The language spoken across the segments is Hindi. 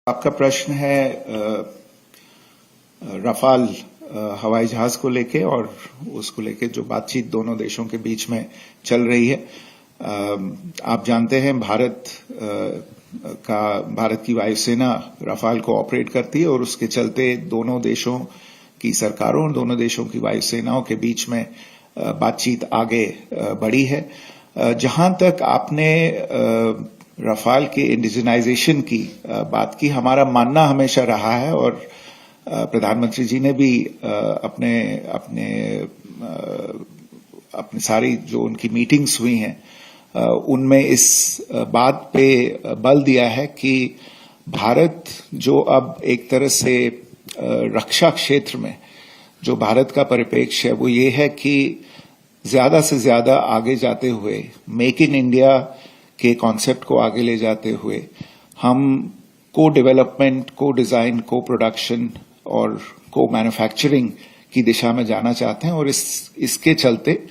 आपका प्रश्न है रफाल हवाई जहाज को लेके और उसको लेके जो बातचीत दोनों देशों के बीच में चल रही है। आप जानते हैं भारत की वायुसेना रफाल को ऑपरेट करती है और उसके चलते दोनों देशों की सरकारों और दोनों देशों की वायुसेनाओं के बीच में बातचीत आगे बढ़ी है। जहां तक आपने रफाल के इंडिजनाइजेशन की बात की, हमारा मानना हमेशा रहा है और प्रधानमंत्री जी ने भी अपने सारी जो उनकी मीटिंग्स हुई हैं उनमें इस बात पे बल दिया है कि भारत जो अब एक तरह से रक्षा क्षेत्र में जो भारत का परिप्रेक्ष्य है वो ये है कि ज्यादा से ज्यादा आगे जाते हुए मेक इन इंडिया के कॉन्सेप्ट को आगे ले जाते हुए हम को डेवलपमेंट, को डिजाइन, को प्रोडक्शन और को मैन्युफैक्चरिंग की दिशा में जाना चाहते हैं और इसके चलते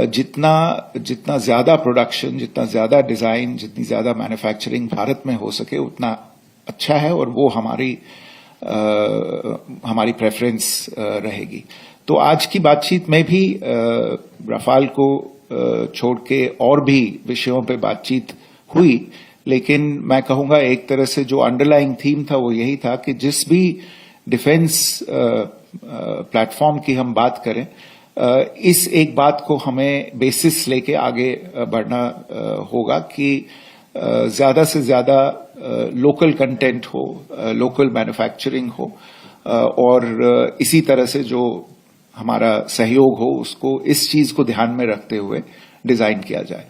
जितना ज्यादा प्रोडक्शन, जितना ज्यादा डिजाइन, जितनी ज्यादा मैन्युफैक्चरिंग भारत में हो सके उतना अच्छा है और वो हमारी प्रेफरेंस रहेगी। तो आज की बातचीत में भी रफाल को छोड़ के और भी विषयों पे बातचीत हुई, लेकिन मैं कहूंगा एक तरह से जो अंडरलाइंग थीम था वो यही था कि जिस भी डिफेंस प्लेटफॉर्म की हम बात करें, इस एक बात को हमें बेसिस लेके आगे बढ़ना होगा कि ज्यादा से ज्यादा लोकल कंटेंट हो, लोकल मैन्युफैक्चरिंग हो और इसी तरह से जो हमारा सहयोग हो उसको इस चीज को ध्यान में रखते हुए डिजाइन किया जाए।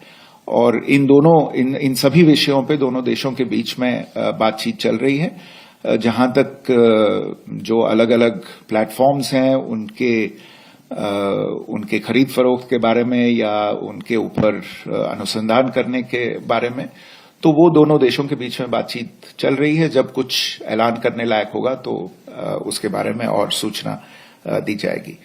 और इन सभी विषयों पे दोनों देशों के बीच में बातचीत चल रही है। जहां तक जो अलग अलग प्लेटफॉर्म्स हैं उनके खरीद फरोख्त के बारे में या उनके ऊपर अनुसंधान करने के बारे में, तो वो दोनों देशों के बीच में बातचीत चल रही है। जब कुछ ऐलान करने लायक होगा तो उसके बारे में और सूचना दी जाएगी।